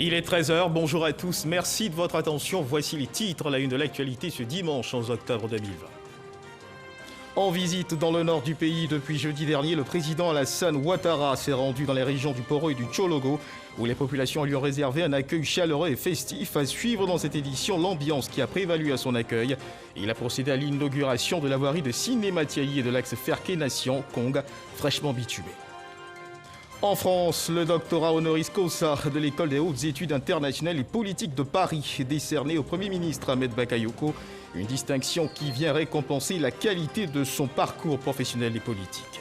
Il est 13 h, bonjour à tous, merci de votre attention. Voici les titres à la une de l'actualité ce dimanche 11 octobre 2020. En visite dans le nord du pays depuis jeudi dernier, le président Alassane Ouattara s'est rendu dans les régions du Poro et du Tchologo, où les populations lui ont réservé un accueil chaleureux et festif. À suivre dans cette édition l'ambiance qui a prévalu à son accueil. Il a procédé à l'inauguration de la voirie de Cinématiailly et de l'axe Ferké-Nation-Kong, fraîchement bitumé. En France, le doctorat honoris causa de l'École des hautes études internationales et politiques de Paris est décerné au Premier ministre Ahmed Bakayoko, une distinction qui vient récompenser la qualité de son parcours professionnel et politique.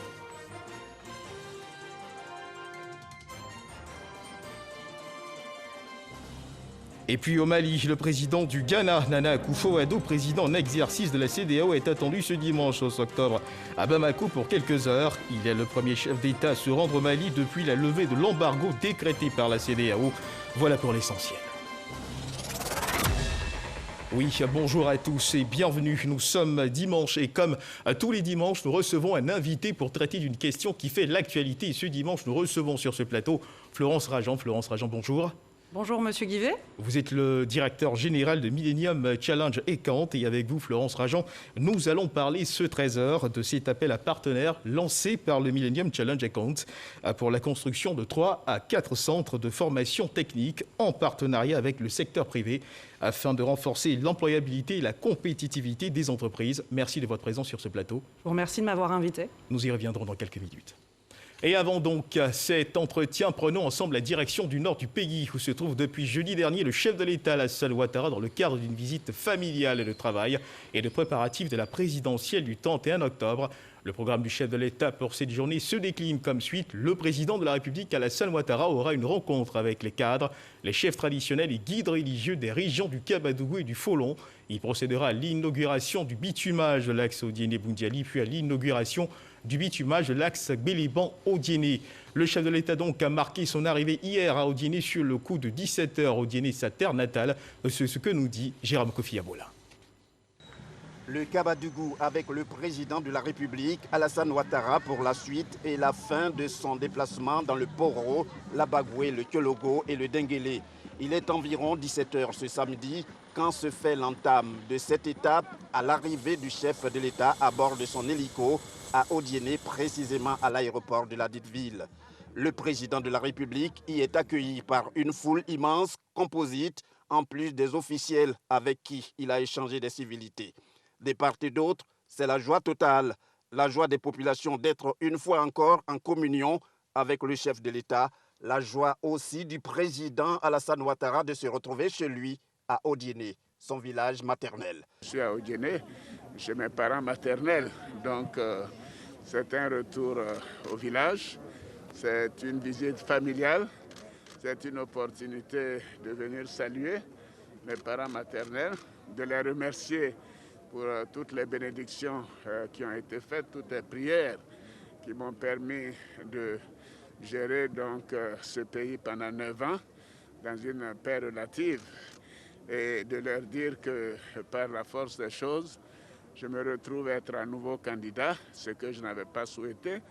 Et puis au Mali, le président du Ghana, Nana Akufo-Addo, président en exercice de la CEDEAO, est attendu ce dimanche 11 octobre à Bamako pour quelques heures. Il est le premier chef d'État à se rendre au Mali depuis la levée de l'embargo décrété par la CEDEAO. Voilà pour l'essentiel. Oui, bonjour à tous et bienvenue. Nous sommes dimanche et comme tous les dimanches, nous recevons un invité pour traiter d'une question qui fait l'actualité. Et ce dimanche, nous recevons sur ce plateau Florence Rajan. Florence Rajan, bonjour. Bonjour Monsieur Guivet. Vous êtes le directeur général de Millennium Challenge Account et avec vous Florence Rajan, nous allons parler ce 13 h de cet appel à partenaires lancé par le Millennium Challenge Account pour la construction de 3 à 4 centres de formation technique en partenariat avec le secteur privé afin de renforcer l'employabilité et la compétitivité des entreprises. Merci de votre présence sur ce plateau. Je vous remercie de m'avoir invité. Nous y reviendrons dans quelques minutes. Et avant donc cet entretien, prenons ensemble la direction du nord du pays où se trouve depuis jeudi dernier le chef de l'État Alassane Ouattara dans le cadre d'une visite familiale et de travail et de préparatifs de la présidentielle du 31 octobre. Le programme du chef de l'État pour cette journée se décline comme suite. Le président de la République Alassane Ouattara aura une rencontre avec les cadres, les chefs traditionnels et guides religieux des régions du Kabadougou et du Folon. Il procédera à l'inauguration du bitumage de l'axe Odiéné-Boundiali puis à l'inauguration du bitumage de l'axe Béléban-Odiéné. Le chef de l'État donc a marqué son arrivée hier à Odiéné sur le coup de 17 h. Odiéné, sa terre natale. C'est ce que nous dit Jérôme Kofi Abola. Le Kabadougou avec le président de la République, Alassane Ouattara, pour la suite et la fin de son déplacement dans le Poro, la Bagoué, le Tchologo et le Denguélé. Il est environ 17 h ce samedi quand se fait l'entame de cette étape à l'arrivée du chef de l'État à bord de son hélico à Odiéné, précisément à l'aéroport de la dite ville. Le président de la République y est accueilli par une foule immense, composite, en plus des officiels avec qui il a échangé des civilités. Des part et d'autre, c'est la joie totale, la joie des populations d'être une fois encore en communion avec le chef de l'État, la joie aussi du président Alassane Ouattara de se retrouver chez lui à Odiéné, son village maternel. Je suis à Odiéné, chez mes parents maternels, donc c'est un retour au village, c'est une visite familiale, c'est une opportunité de venir saluer mes parents maternels, de les remercier pour toutes les bénédictions qui ont été faites, toutes les prières qui m'ont permis de gérer donc ce pays pendant 9 ans dans une paix relative et de leur dire que par la force des choses, je me retrouve être un nouveau candidat, ce que je n'avais pas souhaité,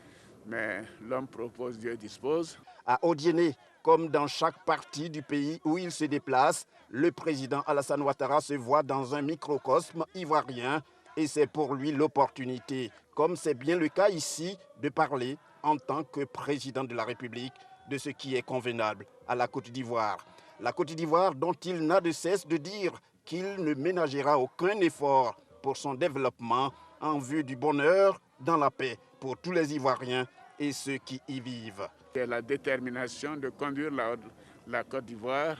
mais l'homme propose, Dieu dispose. À Odiéné, comme dans chaque partie du pays où il se déplace, le président Alassane Ouattara se voit dans un microcosme ivoirien et c'est pour lui l'opportunité, comme c'est bien le cas ici, de parler en tant que président de la République de ce qui est convenable à la Côte d'Ivoire. La Côte d'Ivoire dont il n'a de cesse de dire qu'il ne ménagera aucun effort pour son développement en vue du bonheur dans la paix pour tous les Ivoiriens et ceux qui y vivent. Et la détermination de conduire la Côte d'Ivoire,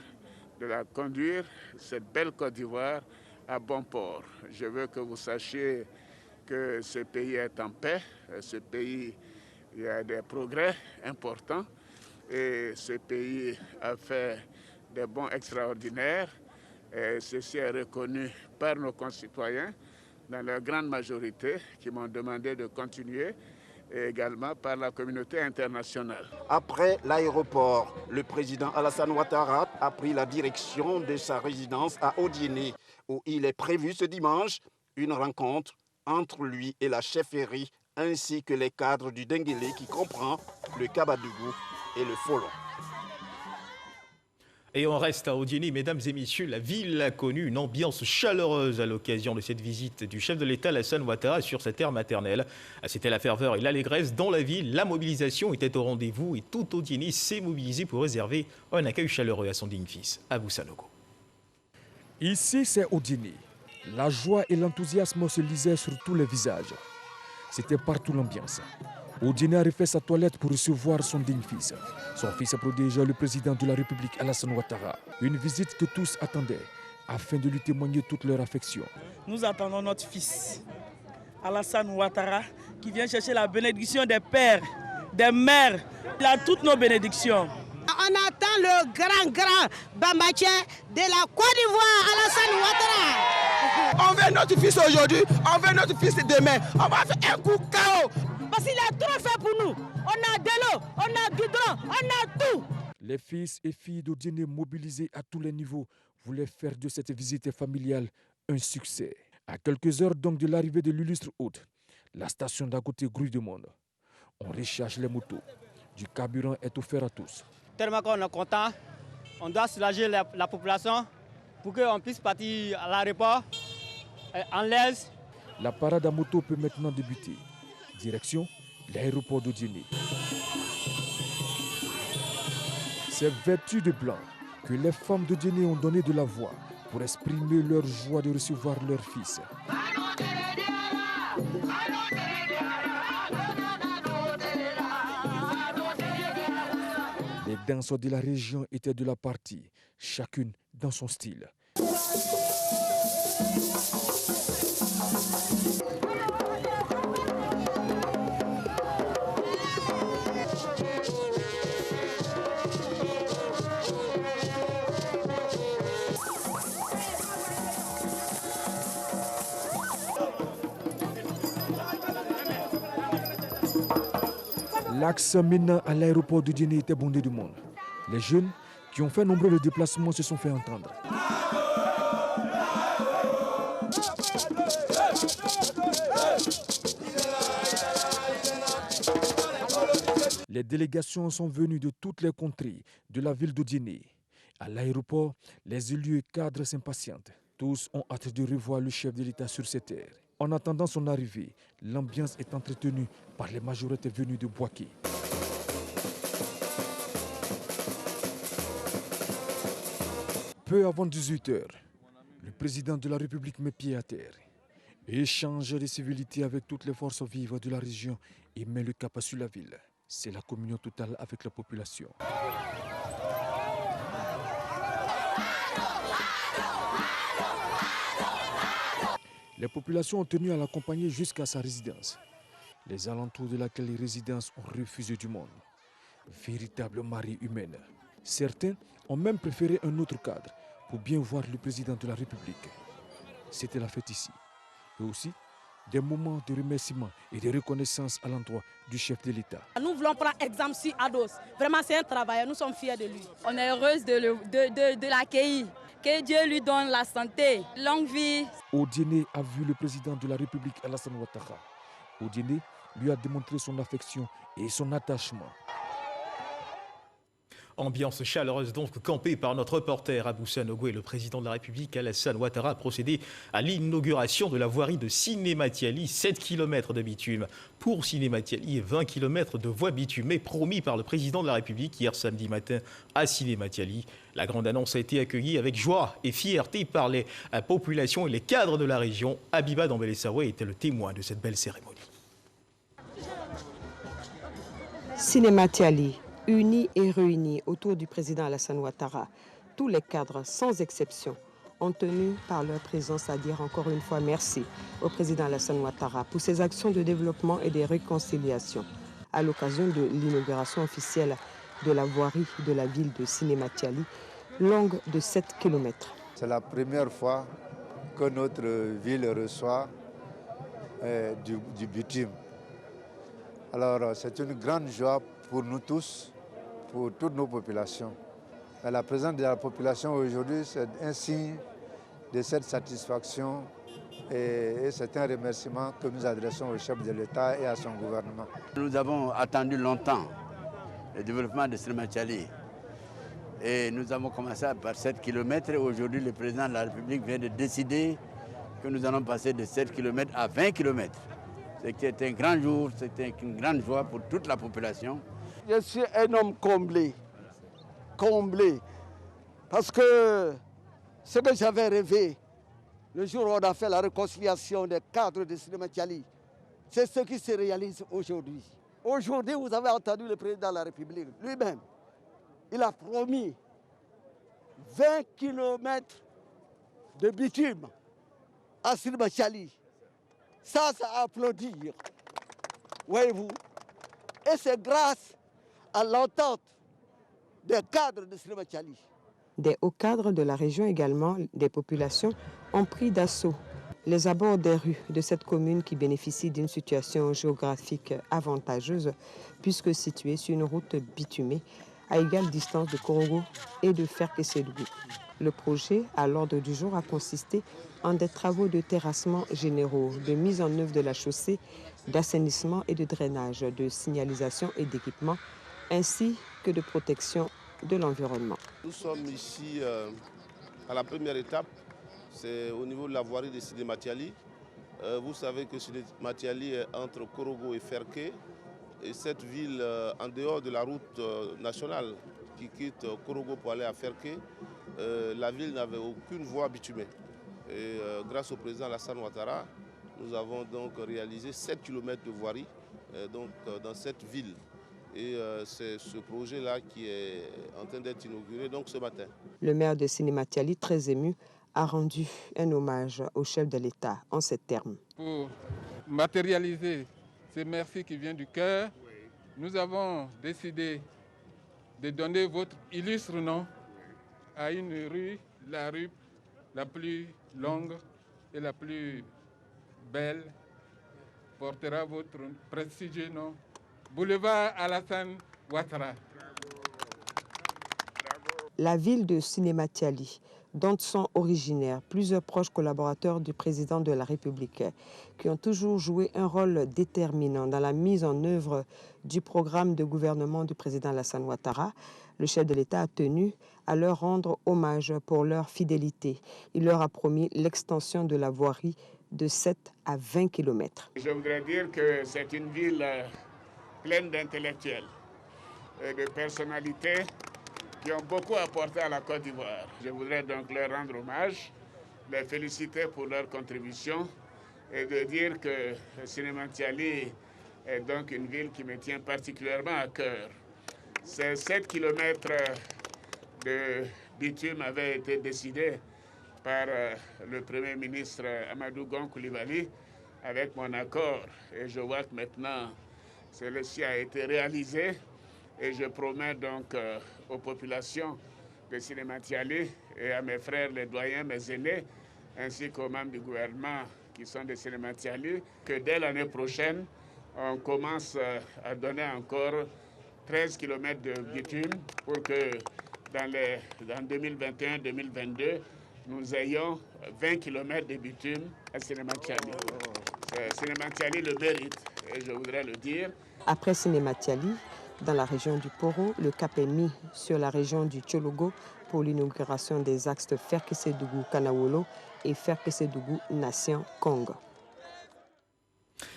de la conduire, cette belle Côte d'Ivoire, à bon port. Je veux que vous sachiez que ce pays est en paix, ce pays, il y a des progrès importants et ce pays a fait des bons extraordinaires et ceci est reconnu par nos concitoyens dans leur grande majorité qui m'ont demandé de continuer et également par la communauté internationale. Après l'aéroport, le président Alassane Ouattara a pris la direction de sa résidence à Odiéné, où il est prévu ce dimanche une rencontre entre lui et la chefferie, ainsi que les cadres du Denguélé qui comprend le Kabadougou et le Folon. Et on reste à Odiéné, mesdames et messieurs, la ville a connu une ambiance chaleureuse à l'occasion de cette visite du chef de l'État Alassane Ouattara sur sa terre maternelle. C'était la ferveur et l'allégresse dans la ville. La mobilisation était au rendez-vous et tout Odiéné s'est mobilisé pour réserver un accueil chaleureux à son digne fils, Abou Sanogo. Ici, c'est Odiéné. La joie et l'enthousiasme se lisaient sur tous les visages. C'était partout l'ambiance. Odiéné a refait sa toilette pour recevoir son digne fils. Son fils prodigue le président de la République Alassane Ouattara. Une visite que tous attendaient afin de lui témoigner toute leur affection. Nous attendons notre fils, Alassane Ouattara, qui vient chercher la bénédiction des pères, des mères. Il a toutes nos bénédictions. On attend le grand Bambaché de la Côte d'Ivoire, Alassane Ouattara. On veut notre fils aujourd'hui, on veut notre fils demain. On va faire un coup KO. Parce qu'il a trop fait pour nous. On a de l'eau, on a du goudron, on a tout. Les fils et filles d'Odiéné mobilisés à tous les niveaux voulaient faire de cette visite familiale un succès. À quelques heures donc de l'arrivée de l'illustre hôte, la station d'à côté grouille de monde. On recharge les motos. Du carburant est offert à tous. Tellement qu'on est content, on doit soulager la population pour qu'on puisse partir à l'aéroport en l'aise. La parade à moto peut maintenant débuter. Direction l'aéroport d'Odiéné. C'est vêtu de blanc que les femmes d'Odiéné ont donné de la voix pour exprimer leur joie de recevoir leur fils. Les danseurs de la région étaient de la partie, chacune dans son style. L'axe menant à l'aéroport d'Odiéné était bondé de monde. Les jeunes qui ont fait nombreux de déplacements se sont fait entendre. Les délégations sont venues de toutes les contrées de la ville d'Odiéné. À l'aéroport, les élus et cadres s'impatientent. Tous ont hâte de revoir le chef de l'État sur ces terres. En attendant son arrivée, l'ambiance est entretenue par les majorettes venues de Boaké. Peu avant 18 h, le président de la République met pied à terre, échange des civilités avec toutes les forces vives de la région et met le cap sur la ville. C'est la communion totale avec la population. Les populations ont tenu à l'accompagner jusqu'à sa résidence. Les alentours de laquelle les résidences ont refusé du monde. Véritable marée humaine. Certains ont même préféré un autre cadre pour bien voir le président de la République. C'était la fête ici. Et aussi des moments de remerciement et de reconnaissance à l'endroit du chef de l'État. Nous voulons prendre exemple sur Ados. Vraiment, c'est un travailleur. Nous sommes fiers de lui. On est heureuse de l'accueillir. Que Dieu lui donne la santé, longue vie. Odiéné a vu le président de la République Alassane Ouattara. Odiéné lui a démontré son affection et son attachement. Ambiance chaleureuse donc campée par notre reporter Abou Sanogo et le président de la République Alassane Ouattara a procédé à l'inauguration de la voirie de Sinématiali, 7 km de bitume pour Sinématiali et 20 km de voies bitumées promis par le président de la République hier samedi matin à Sinématiali. La grande annonce a été accueillie avec joie et fierté par les populations et les cadres de la région. Abiba Dambélé-Sawé était le témoin de cette belle cérémonie. Sinématiali, unis et réunis autour du président Alassane Ouattara, tous les cadres, sans exception, ont tenu par leur présence à dire encore une fois merci au président Alassane Ouattara pour ses actions de développement et de réconciliation à l'occasion de l'inauguration officielle de la voirie de la ville de Sinématiali, longue de 7 km. C'est la première fois que notre ville reçoit du bitume. Alors c'est une grande joie pour nous tous, pour toutes nos populations. Mais la présence de la population aujourd'hui, c'est un signe de cette satisfaction et c'est un remerciement que nous adressons au chef de l'État et à son gouvernement. Nous avons attendu longtemps le développement de Sinématiali Et nous avons commencé par 7 km et aujourd'hui le président de la République vient de décider que nous allons passer de 7 km à 20 km. C'était un grand jour, c'était une grande joie pour toute la population. Je suis un homme comblé, parce que ce que j'avais rêvé, le jour où on a fait la réconciliation des cadres de Cinéma Thiali, c'est ce qui se réalise aujourd'hui. Aujourd'hui, vous avez entendu le président de la République lui-même. Il a promis 20 km de bitume à Cinéma Thiali. Ça, c'est à applaudir. Voyez-vous. Et c'est grâce à l'entente des cadres de Cinéma Thiali. Des hauts cadres de la région également, des populations ont pris d'assaut les abords des rues de cette commune qui bénéficie d'une situation géographique avantageuse puisque située sur une route bitumée à égale distance de Korogo et de Ferkessédougou. Le projet à l'ordre du jour a consisté en des travaux de terrassement généraux, de mise en œuvre de la chaussée, d'assainissement et de drainage, de signalisation et d'équipement, ainsi que de protection de l'environnement. Nous sommes ici à la première étape, c'est au niveau de la voirie de Cinéma Thiali. Vous savez que Cinéma Thiali est entre Korogo et Ferké. Et cette ville, en dehors de la route nationale qui quitte Korogo pour aller à Ferké, la ville n'avait aucune voie bitumée. Et grâce au président Alassane Ouattara, nous avons donc réalisé 7 km de voirie dans cette ville. Et c'est ce projet-là qui est en train d'être inauguré donc, ce matin. Le maire de Cinéma Thiali, très ému, a rendu un hommage au chef de l'État en ces termes. Pour matérialiser ce merci qui vient du cœur, nous avons décidé de donner votre illustre nom à une rue, la rue la plus longue et la plus belle, portera votre prestigieux nom, Boulevard Alassane Ouattara. La ville de Cinéma Thiali, dont sont originaires plusieurs proches collaborateurs du président de la République, qui ont toujours joué un rôle déterminant dans la mise en œuvre du programme de gouvernement du président Alassane Ouattara. Le chef de l'État a tenu à leur rendre hommage pour leur fidélité. Il leur a promis l'extension de la voirie de 7 à 20 km. Je voudrais dire que c'est une ville pleine d'intellectuels et de personnalités qui ont beaucoup apporté à la Côte d'Ivoire. Je voudrais donc leur rendre hommage, les féliciter pour leur contribution et de dire que Cinéma Thiali est donc une ville qui me tient particulièrement à cœur. Ces 7 km de bitume avaient été décidés par le Premier ministre Amadou Gon Coulibaly avec mon accord. Et je vois que maintenant, celui-ci a été réalisé. Et je promets donc aux populations de Cinéma Thiali et à mes frères, les doyens, mes aînés, ainsi qu'aux membres du gouvernement qui sont de Cinéma Thiali, que dès l'année prochaine, on commence à donner encore 13 km de bitume pour que dans 2021-2022, nous ayons 20 km de bitume à Cinéma Thiali. Cinéma Thiali le mérite, et je voudrais le dire. Après Cinéma Thiali, dans la région du Poro, le cap est mis sur la région du Tchologo pour l'inauguration des axes de Ferkessédougou-Kanawolo et Ferkessédougou-Nation-Kong.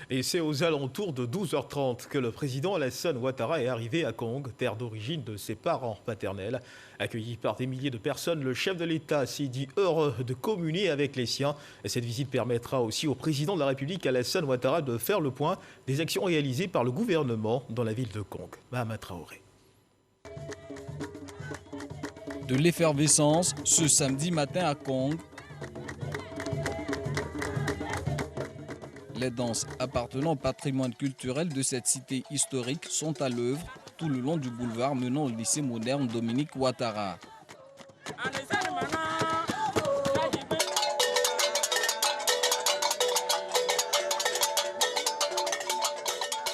Et c'est aux alentours de 12h30 que le président Alassane Ouattara est arrivé à Kong, terre d'origine de ses parents paternels. Accueilli par des milliers de personnes, le chef de l'État s'est dit heureux de communier avec les siens. Et cette visite permettra aussi au président de la République, Alassane Ouattara, de faire le point des actions réalisées par le gouvernement dans la ville de Kong. Mahama Traoré. De l'effervescence ce samedi matin à Kong. Les danses appartenant au patrimoine culturel de cette cité historique sont à l'œuvre tout le long du boulevard menant au lycée moderne Dominique Ouattara.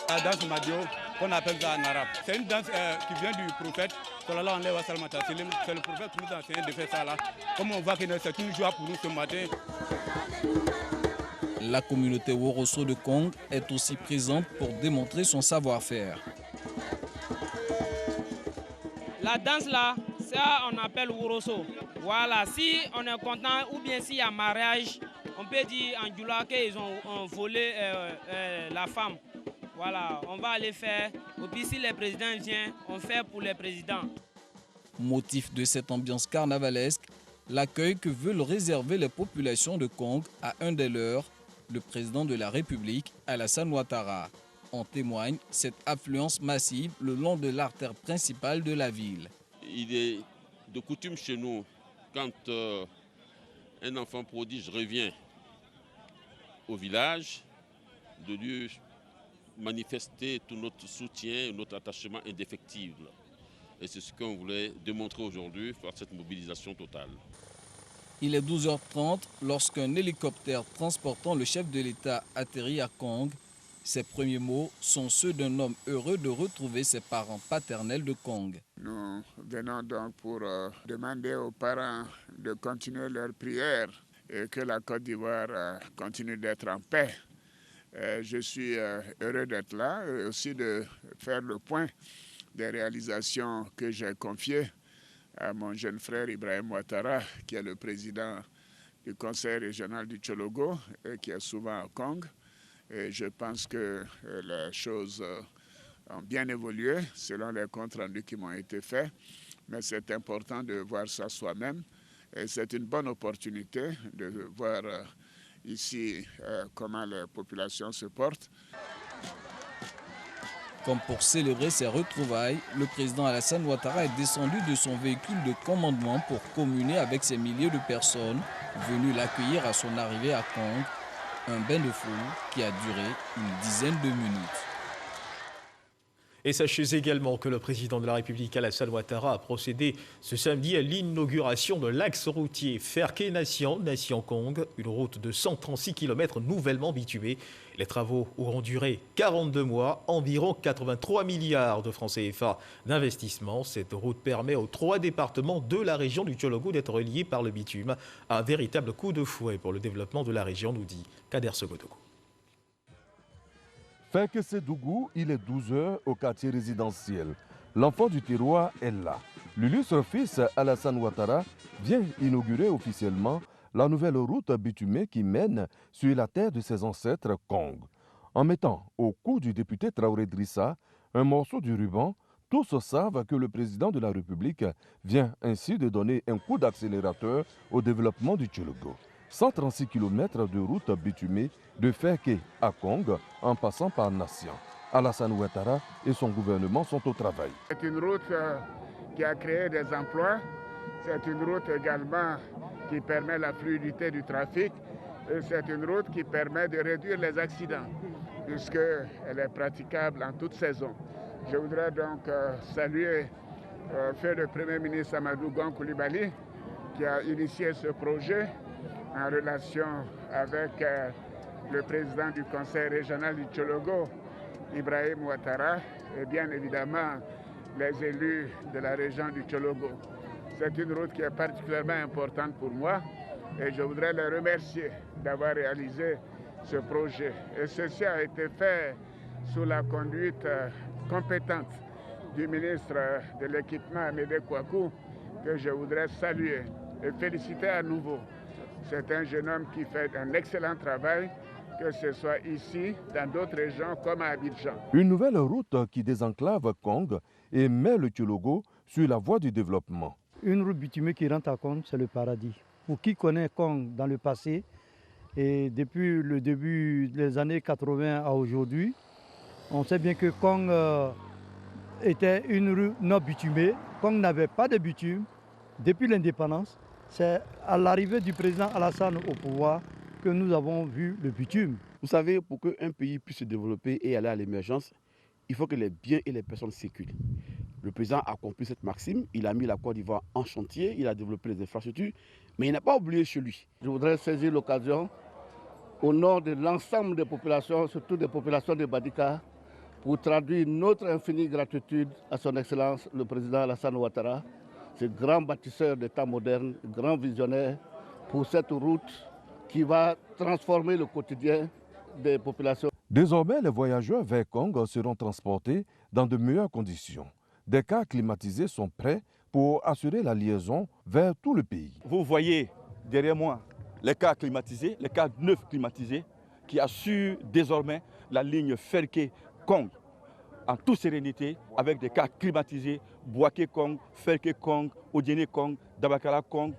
La danse Madio, qu'on appelle ça en arabe, c'est une danse qui vient du prophète. C'est le prophète qui nous a enseigné de faire ça là. Comme on voit que c'est une joie pour nous ce matin. La communauté Woroso de Kong est aussi présente pour démontrer son savoir-faire. La danse là, Ça, on appelle Woroso. Voilà, si on est content ou bien s'il y a mariage, on peut dire en Djoula qu'ils ont volé la femme. Voilà, on va aller faire. Et puis si le président vient, on fait pour le président. Motif de cette ambiance carnavalesque, l'accueil que veulent réserver les populations de Kong à un des leurs, le président de la République, Alassane Ouattara. En témoigne cette affluence massive le long de l'artère principale de la ville. Il est de coutume chez nous, quand un enfant prodige revient au village, de lui manifester tout notre soutien, notre attachement indéfectible. Et c'est ce qu'on voulait démontrer aujourd'hui par cette mobilisation totale. Il est 12h30 lorsqu'un hélicoptère transportant le chef de l'État atterrit à Kong. Ses premiers mots sont ceux d'un homme heureux de retrouver ses parents paternels de Kong. Nous venons donc pour demander aux parents de continuer leur prière et que la Côte d'Ivoire continue d'être en paix. Je suis heureux d'être là et aussi de faire le point des réalisations que j'ai confiées à mon jeune frère Ibrahim Ouattara, qui est le président du conseil régional du Tchologo et qui est souvent à Kong. Et je pense que les choses ont bien évolué selon les comptes rendus qui m'ont été faits. Mais c'est important de voir ça soi-même. Et c'est une bonne opportunité de voir ici comment les populations se portent. Comme pour célébrer ces retrouvailles, le président Alassane Ouattara est descendu de son véhicule de commandement pour communer avec ces milliers de personnes venues l'accueillir à son arrivée à Kong. Un bain de foule qui a duré une dizaine de minutes. Et sachez également que le président de la République, Alassane Ouattara, a procédé ce samedi à l'inauguration de l'axe routier Ferké-Nation-Kong, une route de 136 km nouvellement bitumée. Les travaux auront duré 42 mois, environ 83 milliards de francs CFA d'investissement. Cette route permet aux 3 départements de la région du Tchologo d'être reliés par le bitume. Un véritable coup de fouet pour le développement de la région, nous dit Kader Sogodougou. Ferké-Sédougou, il est 12h au quartier résidentiel. L'enfant du terroir est là. L'illustre fils Alassane Ouattara vient inaugurer officiellement la nouvelle route bitumée qui mène sur la terre de ses ancêtres Kong. En mettant au cou du député Traoré Drissa un morceau du ruban, tous savent que le président de la République vient ainsi de donner un coup d'accélérateur au développement du Tchologo. 136 km de route bitumée de Ferké à Kong en passant par Nation. Alassane Ouattara et son gouvernement sont au travail. C'est une route qui a créé des emplois. C'est une route également qui permet la fluidité du trafic. Et c'est une route qui permet de réduire les accidents puisqu'elle est praticable en toute saison. Je voudrais donc saluer le Premier ministre Amadou Gon Coulibaly qui a initié ce projet en relation avec le président du conseil régional du Tchologo, Ibrahim Ouattara, et bien évidemment les élus de la région du Tchologo. C'est une route qui est particulièrement importante pour moi et je voudrais les remercier d'avoir réalisé ce projet. Et ceci a été fait sous la conduite compétente du ministre de l'Équipement, Amédée Kouakou, que je voudrais saluer et féliciter à nouveau. C'est un jeune homme qui fait un excellent travail, que ce soit ici, dans d'autres régions comme à Abidjan. Une nouvelle route qui désenclave Kong et met le Tchologo sur la voie du développement. Une route bitumée qui rentre à Kong, c'est le paradis. Pour qui connaît Kong dans le passé, et depuis le début des années 80 à aujourd'hui, on sait bien que Kong était une rue non bitumée. Kong n'avait pas de bitume depuis l'indépendance. C'est à l'arrivée du président Alassane au pouvoir que nous avons vu le bitume. Vous savez, pour qu'un pays puisse se développer et aller à l'émergence, il faut que les biens et les personnes circulent. Le président a compris cette maxime, il a mis la Côte d'Ivoire en chantier, il a développé les infrastructures, mais il n'a pas oublié chez lui. Je voudrais saisir l'occasion au nom de l'ensemble des populations, surtout des populations de Badika, pour traduire notre infinie gratitude à son Excellence, le président Alassane Ouattara, ce grand bâtisseur d'État moderne, grand visionnaire pour cette route qui va transformer le quotidien des populations. Désormais, les voyageurs vers Kong seront transportés dans de meilleures conditions. Des cars climatisés sont prêts pour assurer la liaison vers tout le pays. Vous voyez derrière moi les cars climatisés, les cars neufs climatisés qui assurent désormais la ligne Ferké-Kong en toute sérénité avec des cars climatisés, Bouaké-Kong, Ferké-Kong, Odiéné-Kong, Dabakara-Kong,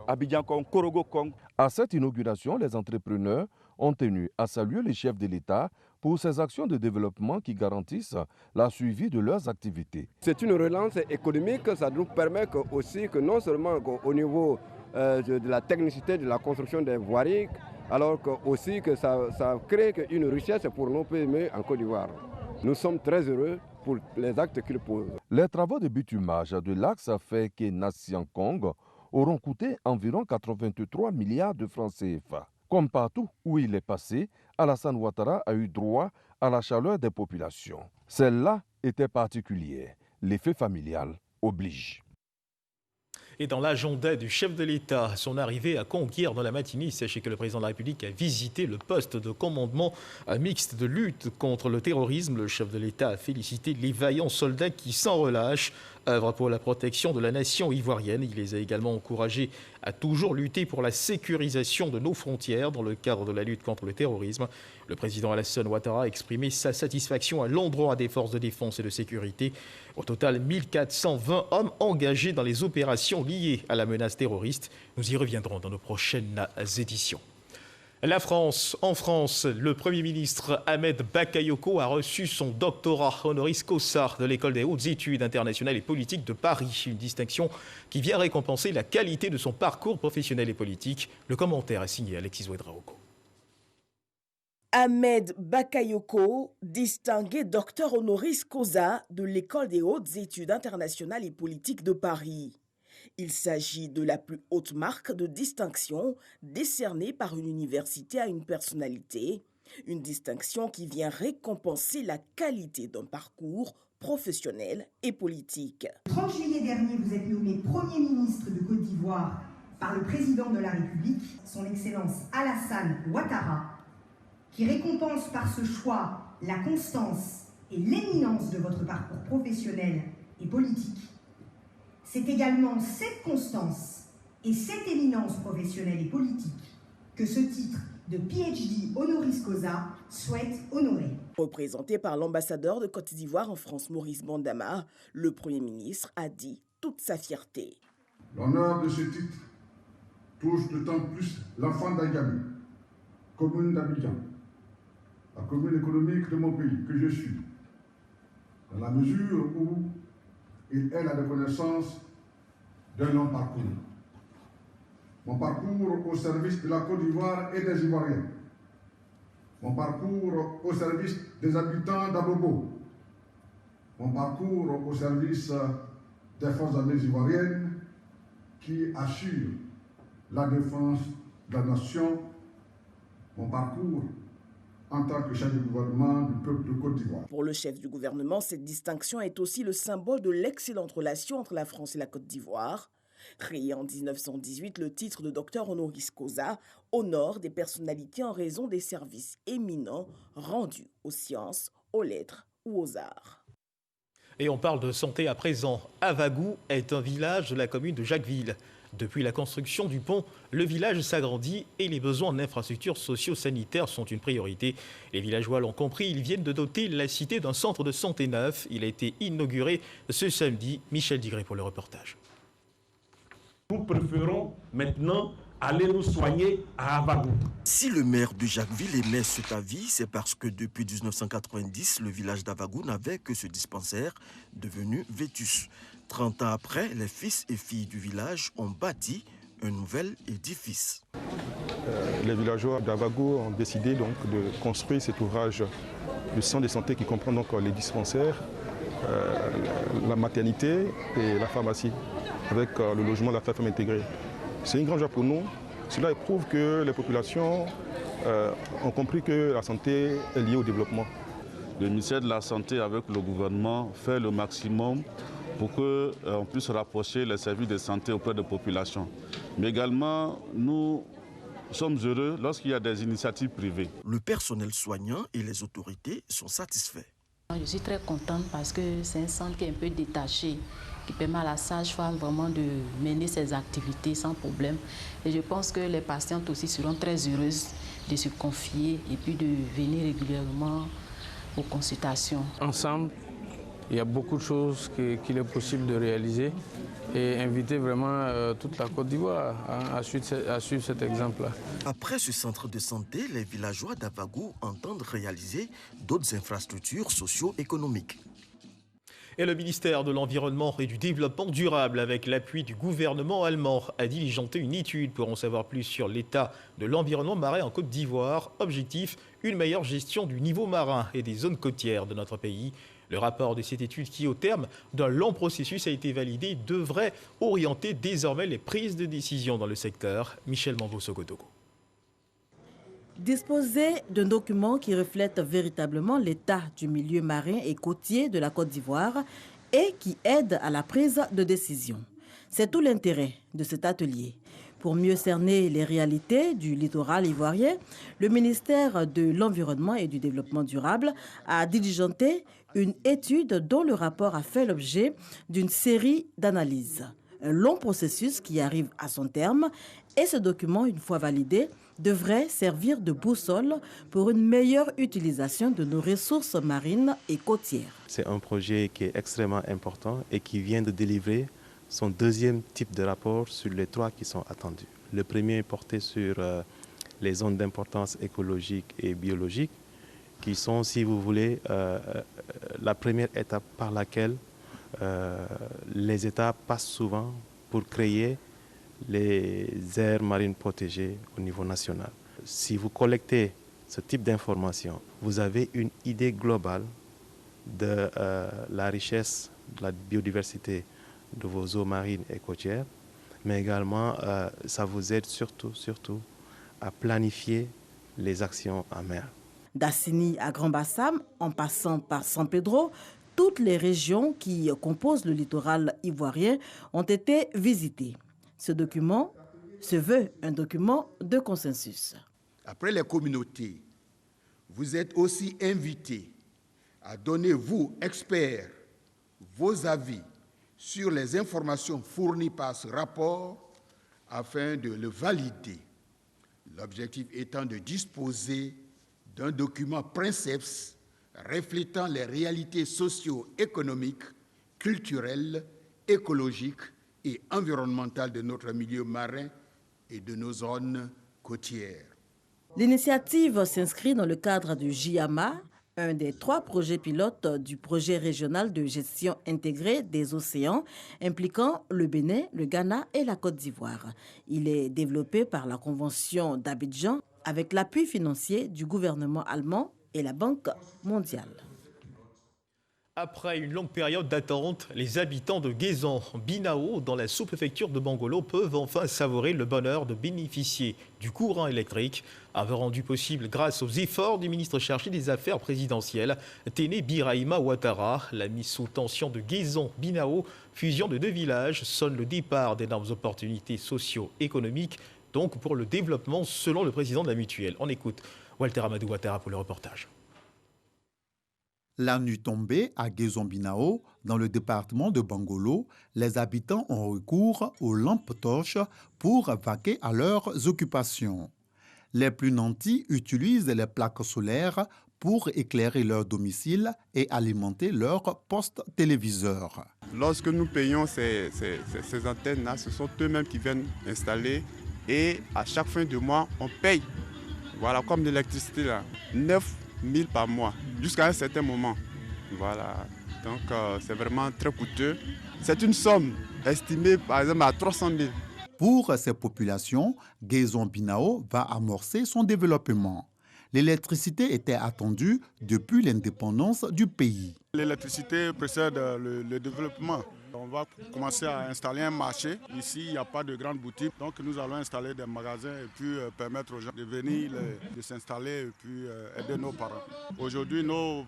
Abidjan-Kong, Korogo-Kong. À cette inauguration, les entrepreneurs ont tenu à saluer les chefs de l'État pour ces actions de développement qui garantissent la suivi de leurs activités. C'est une relance économique, ça nous permet aussi que non seulement au niveau de la technicité de la construction des voiries, alors aussi que ça crée une richesse pour nos PME en Côte d'Ivoire. Nous sommes très heureux pour les actes qu'ils posent. Les travaux de bitumage de l'axe Ferké-Nassiankong auront coûté environ 83 milliards de francs CFA. Comme partout où il est passé, Alassane Ouattara a eu droit à la chaleur des populations. Celle-là était particulière. L'effet familial oblige. Et dans l'agenda du chef de l'État, son arrivée à Kong hier dans la matinée, sachez que le président de la République a visité le poste de commandement mixte de lutte contre le terrorisme. Le chef de l'État a félicité les vaillants soldats qui, sans relâche, œuvrent pour la protection de la nation ivoirienne. Il les a également encouragés à toujours lutter pour la sécurisation de nos frontières dans le cadre de la lutte contre le terrorisme. Le président Alassane Ouattara a exprimé sa satisfaction à l'endroit des forces de défense et de sécurité. Au total, 1420 hommes engagés dans les opérations liées à la menace terroriste. Nous y reviendrons dans nos prochaines éditions. La France. En France, le Premier ministre Ahmed Bakayoko a reçu son doctorat honoris causa de l'École des hautes études internationales et politiques de Paris. Une distinction qui vient récompenser la qualité de son parcours professionnel et politique. Le commentaire est signé Alexis Ouedraogo. Ahmed Bakayoko, distingué docteur honoris causa de l'École des hautes études internationales et politiques de Paris. Il s'agit de la plus haute marque de distinction décernée par une université à une personnalité, une distinction qui vient récompenser la qualité d'un parcours professionnel et politique. Le 30 juillet dernier, vous êtes nommé Premier ministre de Côte d'Ivoire par le président de la République, son Excellence Alassane Ouattara, qui récompense par ce choix la constance et l'éminence de votre parcours professionnel et politique. C'est également cette constance et cette éminence professionnelle et politique que ce titre de PhD honoris causa souhaite honorer. Représenté par l'ambassadeur de Côte d'Ivoire en France, Maurice Bandama, le Premier ministre a dit toute sa fierté. L'honneur de ce titre touche d'autant plus l'enfant d'Agamé, commune d'Abidjan, la commune économique de mon pays que je suis, dans la mesure où il est la reconnaissance d'un long parcours. Mon parcours au service de la Côte d'Ivoire et des Ivoiriens. Mon parcours au service des habitants d'Abobo. Mon parcours au service des forces armées ivoiriennes qui assurent la défense de la nation. Mon parcours en tant que chef de gouvernement du peuple de Côte d'Ivoire. Pour le chef du gouvernement, cette distinction est aussi le symbole de l'excellente relation entre la France et la Côte d'Ivoire. Créé en 1918, le titre de docteur honoris causa honore des personnalités en raison des services éminents rendus aux sciences, aux lettres ou aux arts. Et on parle de santé à présent. Avagou est un village de la commune de Jacquesville. Depuis la construction du pont, le village s'agrandit et les besoins en infrastructures socio-sanitaires sont une priorité. Les villageois l'ont compris, ils viennent de doter la cité d'un centre de santé neuf. Il a été inauguré ce samedi. Michel Digré pour le reportage. Nous préférons maintenant aller nous soigner à Avagou. Si le maire de Jacquesville émet cet avis, c'est parce que depuis 1990, le village d'Avagou n'avait que ce dispensaire devenu vétus. 30 ans après, les fils et filles du village ont bâti un nouvel édifice. Les villageois d'Avagou ont décidé donc de construire cet ouvrage de centre de santé qui comprend donc les dispensaires, la maternité et la pharmacie, avec le logement de la femme intégrée. C'est une grande joie pour nous. Cela prouve que les populations ont compris que la santé est liée au développement. Le ministère de la Santé avec le gouvernement fait le maximum pour qu'on puisse rapprocher les services de santé auprès des populations. Mais également, nous sommes heureux lorsqu'il y a des initiatives privées. Le personnel soignant et les autorités sont satisfaits. Je suis très contente parce que c'est un centre qui est un peu détaché, qui permet à la sage-femme vraiment de mener ses activités sans problème. Et je pense que les patientes aussi seront très heureuses de se confier et puis de venir régulièrement aux consultations. Ensemble, il y a beaucoup de choses qu'il est possible de réaliser et inviter vraiment toute la Côte d'Ivoire à suivre cet exemple-là. Après ce centre de santé, les villageois d'Avagou entendent réaliser d'autres infrastructures socio-économiques. Et le ministère de l'Environnement et du Développement durable, avec l'appui du gouvernement allemand, a diligenté une étude pour en savoir plus sur l'état de l'environnement marin en Côte d'Ivoire. Objectif, une meilleure gestion du niveau marin et des zones côtières de notre pays. Le rapport de cette étude qui, au terme d'un long processus, a été validé, devrait orienter désormais les prises de décision dans le secteur. Michel Mambo-Sogodogo. Disposer d'un document qui reflète véritablement l'état du milieu marin et côtier de la Côte d'Ivoire et qui aide à la prise de décision. C'est tout l'intérêt de cet atelier. Pour mieux cerner les réalités du littoral ivoirien, le ministère de l'Environnement et du Développement durable a diligenté une étude dont le rapport a fait l'objet d'une série d'analyses. Un long processus qui arrive à son terme et ce document, une fois validé, devrait servir de boussole pour une meilleure utilisation de nos ressources marines et côtières. C'est un projet qui est extrêmement important et qui vient de délivrer son deuxième type de rapport sur les trois qui sont attendus. Le premier est porté sur les zones d'importance écologique et biologique, qui sont, si vous voulez, la première étape par laquelle les États passent souvent pour créer les aires marines protégées au niveau national. Si vous collectez ce type d'informations, vous avez une idée globale de la richesse, de la biodiversité de vos eaux marines et côtières, mais également ça vous aide surtout à planifier les actions en mer. D'Assini à Grand-Bassam, en passant par San Pedro, toutes les régions qui composent le littoral ivoirien ont été visitées. Ce document se veut un document de consensus. Après les communautés, vous êtes aussi invités à donner, vous, experts, vos avis sur les informations fournies par ce rapport afin de le valider. L'objectif étant de disposer d'un document princeps reflétant les réalités socio-économiques, culturelles, écologiques et environnementales de notre milieu marin et de nos zones côtières. L'initiative s'inscrit dans le cadre du JIAMA, un des 3 projets pilotes du projet régional de gestion intégrée des océans impliquant le Bénin, le Ghana et la Côte d'Ivoire. Il est développé par la Convention d'Abidjan avec l'appui financier du gouvernement allemand et la Banque mondiale. Après une longue période d'attente, les habitants de Guézon, Binao, dans la sous-préfecture de Bangolo, peuvent enfin savourer le bonheur de bénéficier du courant électrique, rendu possible grâce aux efforts du ministre chargé des Affaires présidentielles, Téné Birahima Ouattara. La mise sous tension de Guézon-Binao, fusion de 2 villages, sonne le départ d'énormes opportunités socio-économiques, donc pour le développement, selon le président de la mutuelle. On écoute Walter Amadou Ouattara pour le reportage. La nuit tombée à Guézon-Binao, dans le département de Bangolo, les habitants ont recours aux lampes torches pour vaquer à leurs occupations. Les plus nantis utilisent les plaques solaires pour éclairer leur domicile et alimenter leur poste téléviseur. Lorsque nous payons ces antennes-là, ce sont eux-mêmes qui viennent installer et à chaque fin de mois, on paye. Voilà, comme l'électricité là, 9 000 par mois, jusqu'à un certain moment. Voilà, donc c'est vraiment très coûteux. C'est une somme estimée par exemple à 300 000. Pour ces populations, Guézon-Binao va amorcer son développement. L'électricité était attendue depuis l'indépendance du pays. L'électricité précède le développement. On va commencer à installer un marché. Ici, il n'y a pas de grande boutique. Donc, nous allons installer des magasins et puis permettre aux gens de venir, de s'installer et puis aider nos parents. Aujourd'hui, nos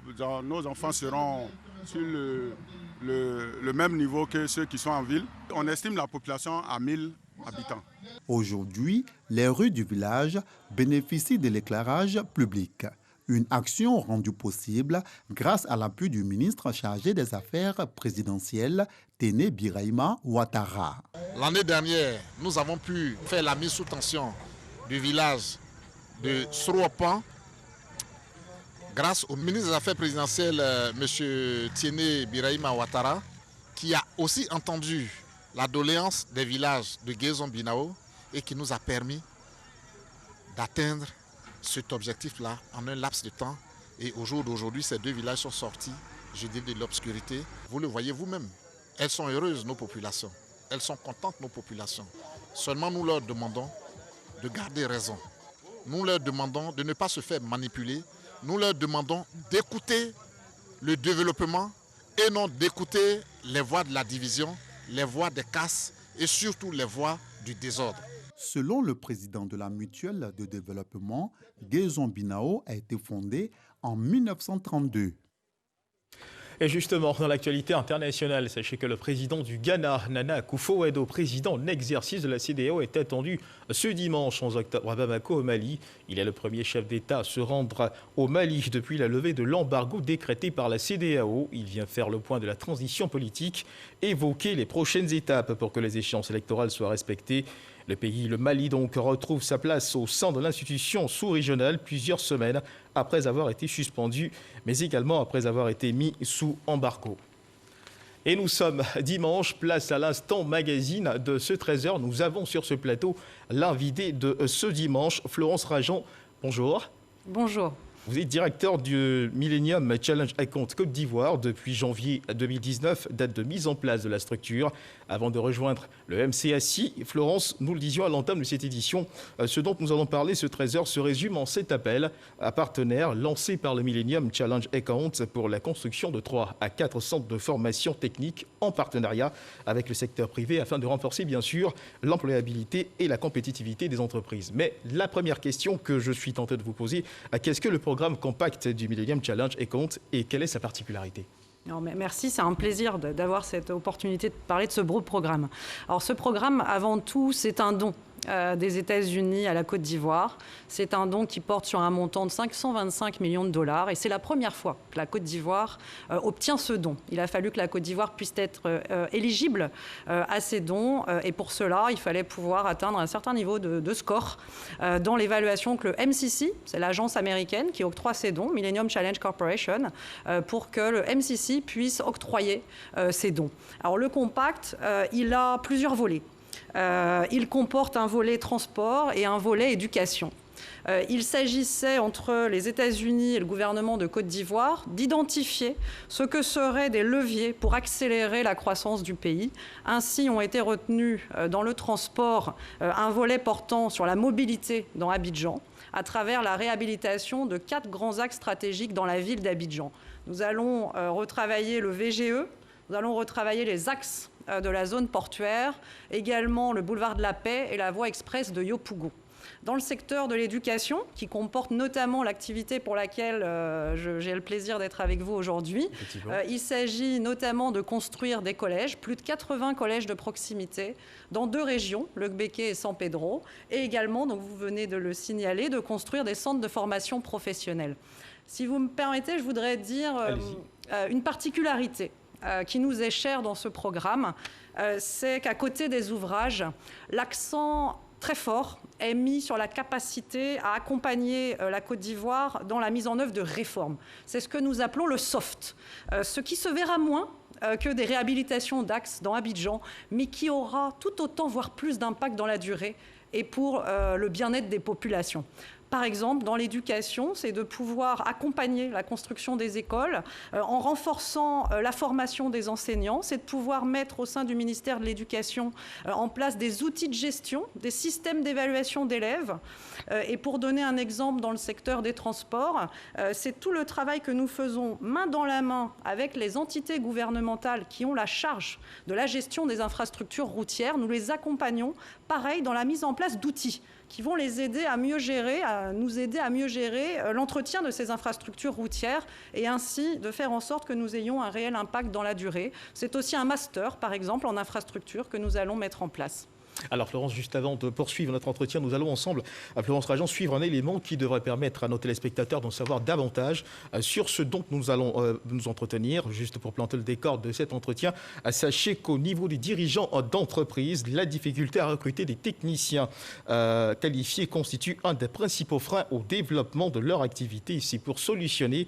enfants seront sur le même niveau que ceux qui sont en ville. On estime la population à 1000 habitants. Aujourd'hui, les rues du village bénéficient de l'éclairage public. Une action rendue possible grâce à l'appui du ministre chargé des Affaires présidentielles, Téné Birahima Ouattara. L'année dernière, nous avons pu faire la mise sous tension du village de Soropan grâce au ministre des Affaires présidentielles, M. Téné Birahima Ouattara, qui a aussi entendu la doléance des villages de Guézon-Binao et qui nous a permis d'atteindre cet objectif-là en un laps de temps. Et au jour d'aujourd'hui, ces deux villages sont sortis, je dis, de l'obscurité. Vous le voyez vous-même. Elles sont heureuses, nos populations. Elles sont contentes, nos populations. Seulement, nous leur demandons de garder raison. Nous leur demandons de ne pas se faire manipuler. Nous leur demandons d'écouter le développement et non d'écouter les voix de la division, les voix des casses et surtout les voix du désordre. Selon le président de la mutuelle de développement, Guézon-Binao a été fondée en 1932. Et justement, dans l'actualité internationale, sachez que le président du Ghana, Nana Akufo-Addo, président en exercice de la CEDEAO, est attendu ce dimanche 11 octobre à Bamako, au Mali. Il est le premier chef d'État à se rendre au Mali depuis la levée de l'embargo décrété par la CEDEAO. Il vient faire le point de la transition politique, évoquer les prochaines étapes pour que les échéances électorales soient respectées. Le pays, le Mali, donc, retrouve sa place au sein de l'institution sous-régionale plusieurs semaines après avoir été suspendu, mais également après avoir été mis sous embargo. Et nous sommes dimanche, place à l'instant magazine de ce 13h. Nous avons sur ce plateau l'invité de ce dimanche, Florence Rajan. Bonjour. Bonjour. Vous êtes directeur du Millennium Challenge Account Côte d'Ivoire depuis janvier 2019, date de mise en place de la structure. Avant de rejoindre le MCACI, Florence, nous le disions à l'entame de cette édition, ce dont nous allons parler ce 13h se résume en cet appel à partenaires lancé par le Millennium Challenge Account pour la construction de 3 à 4 centres de formation technique en partenariat avec le secteur privé afin de renforcer bien sûr l'employabilité et la compétitivité des entreprises. Mais la première question que je suis tenté de vous poser, qu'est-ce que le programme compact du Millennium Challenge Account et quelle est sa particularité ? Non, mais merci, c'est un plaisir d'avoir cette opportunité de parler de ce beau programme. Alors ce programme, avant tout, c'est un don des États-Unis à la Côte d'Ivoire. C'est un don qui porte sur un montant de 525 millions de dollars et c'est la première fois que la Côte d'Ivoire obtient ce don. Il a fallu que la Côte d'Ivoire puisse être éligible à ces dons et pour cela, il fallait pouvoir atteindre un certain niveau de score dans l'évaluation que le MCC, c'est l'agence américaine qui octroie ces dons, Millennium Challenge Corporation, pour que le MCC puisse octroyer ces dons. Alors le compact, il a plusieurs volets. Il comporte un volet transport et un volet éducation. Il s'agissait entre les États-Unis et le gouvernement de Côte d'Ivoire d'identifier ce que seraient des leviers pour accélérer la croissance du pays. Ainsi ont été retenus dans le transport un volet portant sur la mobilité dans Abidjan à travers la réhabilitation de 4 grands axes stratégiques dans la ville d'Abidjan. Nous allons retravailler le VGE, nous allons retravailler les axes de la zone portuaire, également le boulevard de la Paix et la voie express de Yopougon. Dans le secteur de l'éducation, qui comporte notamment l'activité pour laquelle j'ai le plaisir d'être avec vous aujourd'hui, il s'agit notamment de construire des collèges, plus de 80 collèges de proximité dans 2 régions, Lecbéké et San Pedro, et également, donc vous venez de le signaler, de construire des centres de formation professionnelle. Si vous me permettez, je voudrais dire une particularité qui nous est cher dans ce programme, c'est qu'à côté des ouvrages, l'accent très fort est mis sur la capacité à accompagner la Côte d'Ivoire dans la mise en œuvre de réformes. C'est ce que nous appelons le soft, ce qui se verra moins que des réhabilitations d'axes dans Abidjan, mais qui aura tout autant, voire plus d'impact dans la durée et pour le bien-être des populations. Par exemple, dans l'éducation, c'est de pouvoir accompagner la construction des écoles en renforçant la formation des enseignants. C'est de pouvoir mettre au sein du ministère de l'Éducation en place des outils de gestion, des systèmes d'évaluation d'élèves. Et pour donner un exemple dans le secteur des transports, c'est tout le travail que nous faisons main dans la main avec les entités gouvernementales qui ont la charge de la gestion des infrastructures routières. Nous les accompagnons, pareil, dans la mise en place d'outils qui vont les aider à mieux gérer, à nous aider à mieux gérer l'entretien de ces infrastructures routières et ainsi de faire en sorte que nous ayons un réel impact dans la durée. C'est aussi un master, par exemple, en infrastructure que nous allons mettre en place. Alors Florence, juste avant de poursuivre notre entretien, nous allons ensemble, à Florence Rajan, suivre un élément qui devrait permettre à nos téléspectateurs d'en savoir davantage sur ce dont nous allons nous entretenir. Juste pour planter le décor de cet entretien, sachez qu'au niveau des dirigeants d'entreprise, la difficulté à recruter des techniciens qualifiés constitue un des principaux freins au développement de leur activité. C'est pour solutionner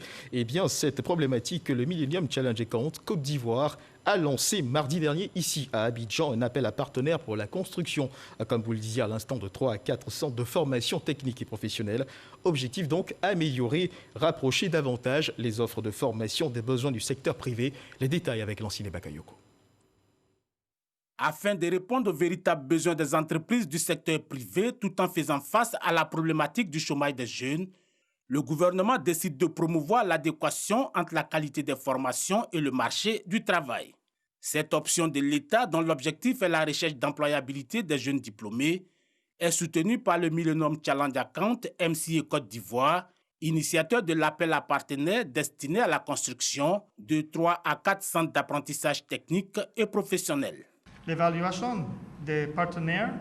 cette problématique que le Millennium Challenge Account Côte d'Ivoire a lancé mardi dernier ici à Abidjan un appel à partenaires pour la construction, comme vous le disiez à l'instant, de 3 à 4 centres de formation technique et professionnelle. Objectif donc, améliorer, rapprocher davantage les offres de formation des besoins du secteur privé. Les détails avec Lanciné Bakayoko. Afin de répondre aux véritables besoins des entreprises du secteur privé tout en faisant face à la problématique du chômage des jeunes, le gouvernement décide de promouvoir l'adéquation entre la qualité des formations et le marché du travail. Cette option de l'État, dont l'objectif est la recherche d'employabilité des jeunes diplômés, est soutenue par le Millennium Challenge Account MCA Côte d'Ivoire, initiateur de l'appel à partenaires destiné à la construction de 3 à 4 centres d'apprentissage technique et professionnel. L'évaluation des partenaires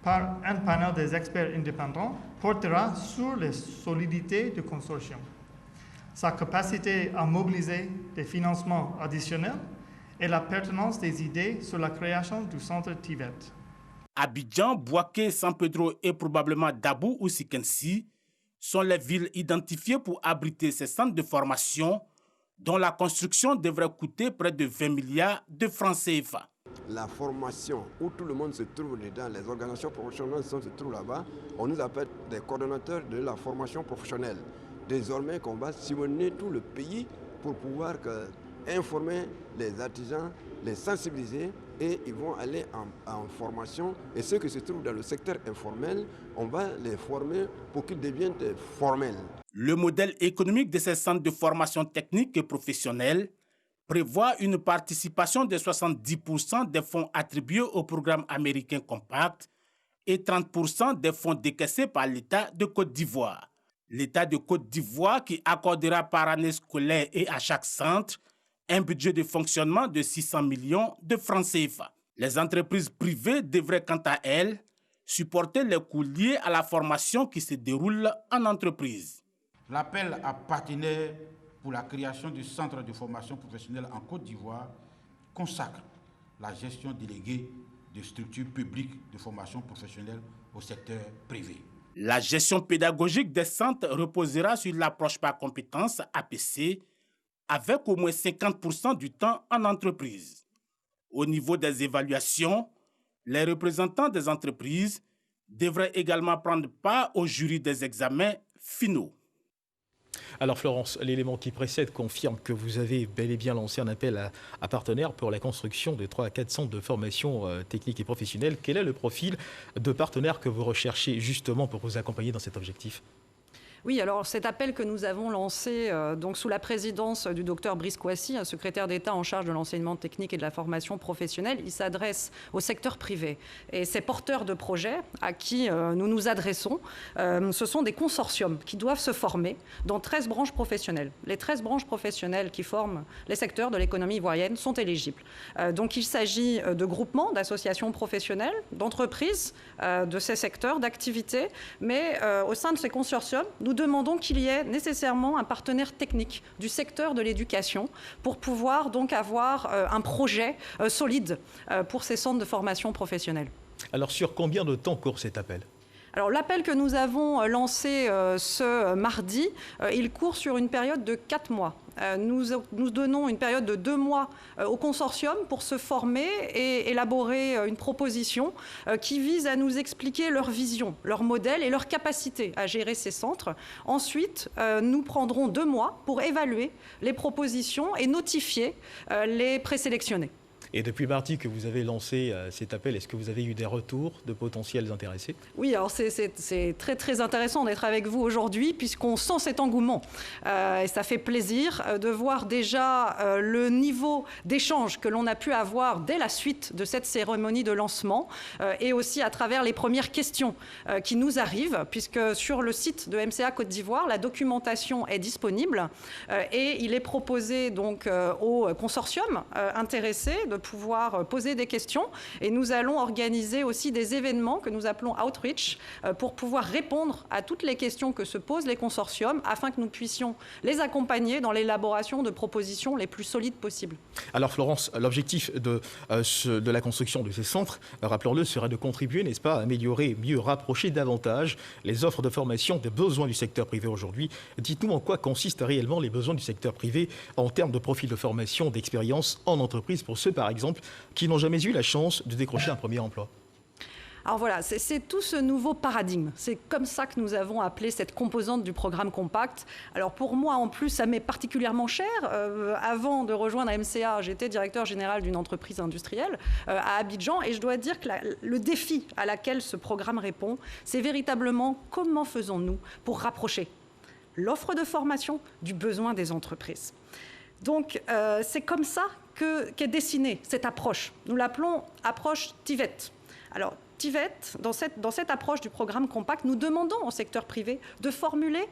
par un panel des experts indépendants portera sur les solidités du consortium, sa capacité à mobiliser des financements additionnels et la pertinence des idées sur la création du centre Tibet. Abidjan, Bouaké, San Pedro et probablement Dabou ou Sikensi sont les villes identifiées pour abriter ces centres de formation dont la construction devrait coûter près de 20 milliards de francs CFA. La formation où tout le monde se trouve dedans, les organisations professionnelles se trouvent là-bas, on nous appelle des coordonnateurs de la formation professionnelle. Désormais, qu'on va sillonner tout le pays pour pouvoir informer les artisans, les sensibiliser et ils vont aller en formation. Et ceux qui se trouvent dans le secteur informel, on va les former pour qu'ils deviennent formels. Le modèle économique de ces centres de formation technique et professionnelle prévoit une participation de 70% des fonds attribués au programme américain Compact et 30% des fonds décaissés par l'État de Côte d'Ivoire. L'État de Côte d'Ivoire qui accordera par année scolaire et à chaque centre un budget de fonctionnement de 600 millions de francs CFA. Les entreprises privées devraient quant à elles supporter les coûts liés à la formation qui se déroule en entreprise. L'appel à partenaires pour la création du centre de formation professionnelle en Côte d'Ivoire consacre la gestion déléguée de structures publiques de formation professionnelle au secteur privé. La gestion pédagogique des centres reposera sur l'approche par compétences APC avec au moins 50% du temps en entreprise. Au niveau des évaluations, les représentants des entreprises devraient également prendre part au jury des examens finaux. Alors Florence, l'élément qui précède confirme que vous avez bel et bien lancé un appel à partenaires pour la construction de 3 à 4 centres de formation technique et professionnelle. Quel est le profil de partenaires que vous recherchez justement pour vous accompagner dans cet objectif ? Oui, alors cet appel que nous avons lancé donc sous la présidence du docteur Brice Kouassi, secrétaire d'État en charge de l'enseignement technique et de la formation professionnelle, il s'adresse au secteur privé. Et ces porteurs de projets à qui nous nous adressons, ce sont des consortiums qui doivent se former dans 13 branches professionnelles. Les 13 branches professionnelles qui forment les secteurs de l'économie ivoirienne sont éligibles. Donc il s'agit de groupements, d'associations professionnelles, d'entreprises de ces secteurs d'activité, mais au sein de ces consortiums, nous demandons qu'il y ait nécessairement un partenaire technique du secteur de l'éducation pour pouvoir donc avoir un projet solide pour ces centres de formation professionnelle. Alors sur combien de temps court cet appel ? Alors l'appel que nous avons lancé ce mardi, il court sur une période de 4 mois. Nous donnons une période de 2 mois au consortium pour se former et élaborer une proposition qui vise à nous expliquer leur vision, leur modèle et leur capacité à gérer ces centres. Ensuite, nous prendrons 2 mois pour évaluer les propositions et notifier les présélectionnés. Et depuis mardi que vous avez lancé cet appel, est-ce que vous avez eu des retours de potentiels intéressés ? Oui, alors c'est très très intéressant d'être avec vous aujourd'hui puisqu'on sent cet engouement. Et ça fait plaisir de voir déjà le niveau d'échange que l'on a pu avoir dès la suite de cette cérémonie de lancement et aussi à travers les premières questions qui nous arrivent puisque sur le site de MCA Côte d'Ivoire, la documentation est disponible et il est proposé donc aux consortiums intéressés de de pouvoir poser des questions. Et nous allons organiser aussi des événements que nous appelons Outreach pour pouvoir répondre à toutes les questions que se posent les consortiums afin que nous puissions les accompagner dans l'élaboration de propositions les plus solides possibles. Alors Florence, l'objectif de la construction de ces centres, rappelons-le, serait de contribuer, n'est-ce pas, à améliorer, mieux rapprocher davantage les offres de formation des besoins du secteur privé aujourd'hui. Dites-nous en quoi consistent réellement les besoins du secteur privé en termes de profil de formation, d'expérience en entreprise pour ceux, par exemple, qui n'ont jamais eu la chance de décrocher un premier emploi. Alors voilà, c'est tout ce nouveau paradigme. C'est comme ça que nous avons appelé cette composante du programme Compact. Alors pour moi, en plus, ça m'est particulièrement cher. Avant de rejoindre MCA, j'étais directeur général d'une entreprise industrielle à Abidjan. Et je dois dire que le défi à laquelle ce programme répond, c'est véritablement comment faisons-nous pour rapprocher l'offre de formation du besoin des entreprises. Donc c'est comme ça qu'est dessinée cette approche. Nous l'appelons approche TIVET. Alors, TIVET, dans cette approche du programme Compact, nous demandons au secteur privé de formuler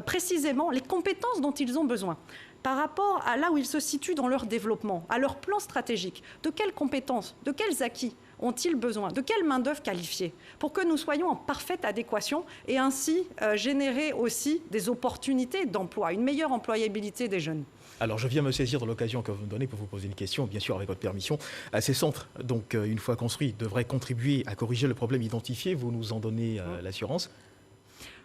précisément les compétences dont ils ont besoin par rapport à là où ils se situent dans leur développement, à leur plan stratégique. De quelles compétences, de quels acquis ont-ils besoin, de quelle main-d'œuvre qualifiée, pour que nous soyons en parfaite adéquation et ainsi générer aussi des opportunités d'emploi, une meilleure employabilité des jeunes. Alors, je viens me saisir de l'occasion que vous me donnez pour vous poser une question, bien sûr avec votre permission. Ces centres, donc, une fois construits, devraient contribuer à corriger le problème identifié. Vous nous en donnez l'assurance ?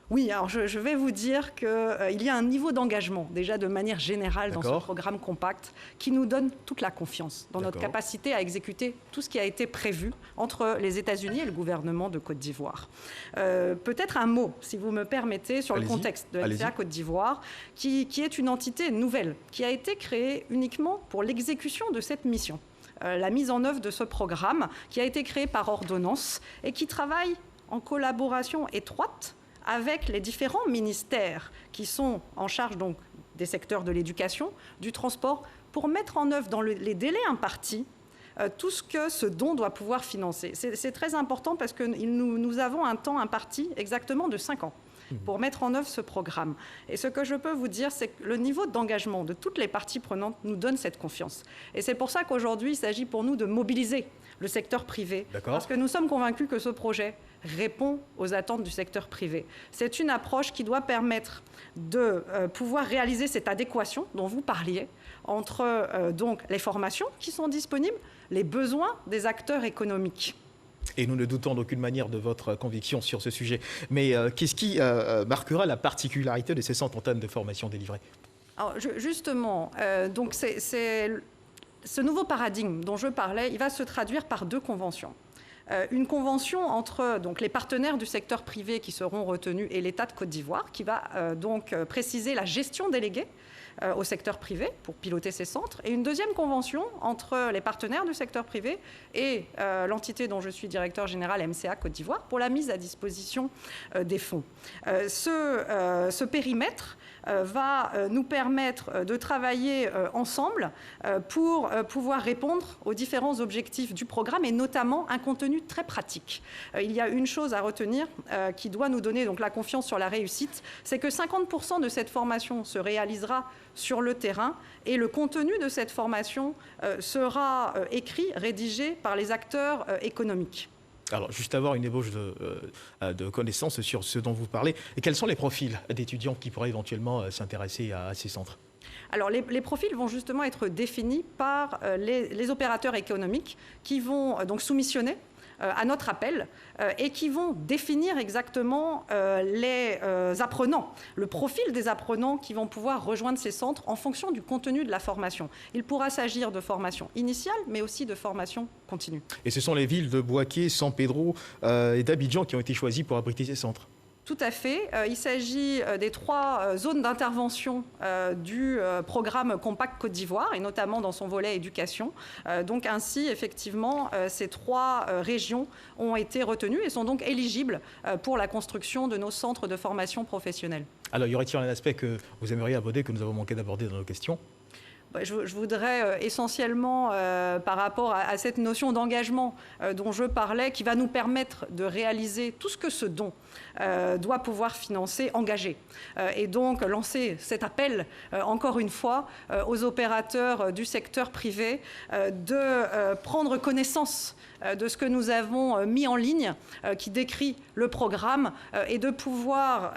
Oui, alors je vais vous dire qu'il y a un niveau d'engagement, déjà de manière générale dans ce programme Compact, qui nous donne toute la confiance dans notre capacité à exécuter tout ce qui a été prévu entre les États-Unis et le gouvernement de Côte d'Ivoire. Peut-être un mot, si vous me permettez, sur le contexte de MCA Côte d'Ivoire, qui est une entité nouvelle, qui a été créée uniquement pour l'exécution de cette mission. La mise en œuvre de ce programme, qui a été créé par ordonnance et qui travaille en collaboration étroite avec les différents ministères qui sont en charge donc des secteurs de l'éducation, du transport, pour mettre en œuvre dans les délais impartis tout ce dont doit pouvoir financer. C'est très important parce que nous avons un temps imparti exactement de 5 ans pour mettre en œuvre ce programme. Et ce que je peux vous dire, c'est que le niveau d'engagement de toutes les parties prenantes nous donne cette confiance. Et c'est pour ça qu'aujourd'hui, il s'agit pour nous de mobiliser le secteur privé, parce que nous sommes convaincus que ce projet répond aux attentes du secteur privé. C'est une approche qui doit permettre de pouvoir réaliser cette adéquation dont vous parliez entre donc les formations qui sont disponibles, les besoins des acteurs économiques. Et nous ne doutons d'aucune manière de votre conviction sur ce sujet. Mais qu'est-ce qui marquera la particularité de ces centres en termes de formation délivrée ? Alors, justement, donc ce nouveau paradigme dont je parlais, il va se traduire par 2 conventions. Une convention entre donc, les partenaires du secteur privé qui seront retenus et l'État de Côte d'Ivoire qui va donc préciser la gestion déléguée au secteur privé pour piloter ces centres, et une deuxième convention entre les partenaires du secteur privé et l'entité dont je suis directeur général MCA Côte d'Ivoire pour la mise à disposition des fonds. Ce périmètre va nous permettre de travailler ensemble pour pouvoir répondre aux différents objectifs du programme et notamment un contenu très pratique. Il y a une chose à retenir qui doit nous donner donc la confiance sur la réussite, c'est que 50% de cette formation se réalisera sur le terrain et le contenu de cette formation sera écrit, rédigé par les acteurs économiques. Alors, juste avoir une ébauche de connaissances sur ce dont vous parlez. Et quels sont les profils d'étudiants qui pourraient éventuellement s'intéresser à ces centres ? Alors, les profils vont justement être définis par les opérateurs économiques qui vont donc soumissionner à notre appel et qui vont définir exactement les apprenants, le profil des apprenants qui vont pouvoir rejoindre ces centres en fonction du contenu de la formation. Il pourra s'agir de formation initiale, mais aussi de formation continue. Et ce sont les villes de Bouaké, San Pedro et d'Abidjan qui ont été choisies pour abriter ces centres ? Tout à fait. Il s'agit des 3 zones d'intervention du programme Compact Côte d'Ivoire, et notamment dans son volet éducation. Donc ainsi, effectivement, ces 3 régions ont été retenues et sont donc éligibles pour la construction de nos centres de formation professionnelle. Alors, y aurait-il un aspect que vous aimeriez aborder, que nous avons manqué d'aborder dans nos questions ? je voudrais essentiellement, par rapport à cette notion d'engagement dont je parlais, qui va nous permettre de réaliser tout ce que ce don doit pouvoir financer, engager. Et donc lancer cet appel, encore une fois, aux opérateurs du secteur privé de prendre connaissance de ce que nous avons mis en ligne, qui décrit le programme, et de pouvoir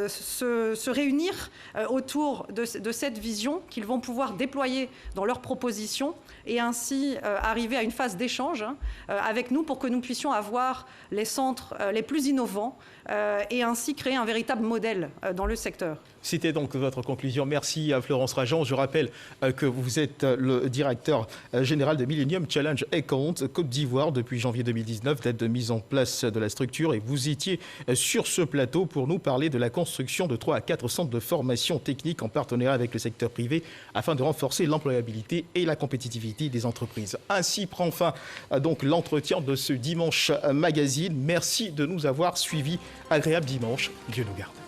se réunir autour de cette vision qu'ils vont pouvoir déployer dans leurs propositions et ainsi arriver à une phase d'échange avec nous pour que nous puissions avoir les centres les plus innovants et ainsi créer un véritable modèle dans le secteur. C'était donc votre conclusion. Merci à Florence Rajan. Je rappelle que vous êtes le directeur général de Millennium Challenge Account Côte d'Ivoire depuis janvier 2019, date de mise en place de la structure, et vous étiez sur ce plateau pour nous parler de la construction de 3 à 4 centres de formation technique en partenariat avec le secteur privé afin de renforcer l'employabilité et la compétitivité des entreprises. Ainsi prend fin donc l'entretien de ce Dimanche Magazine. Merci de nous avoir suivis. Agréable dimanche. Dieu nous garde.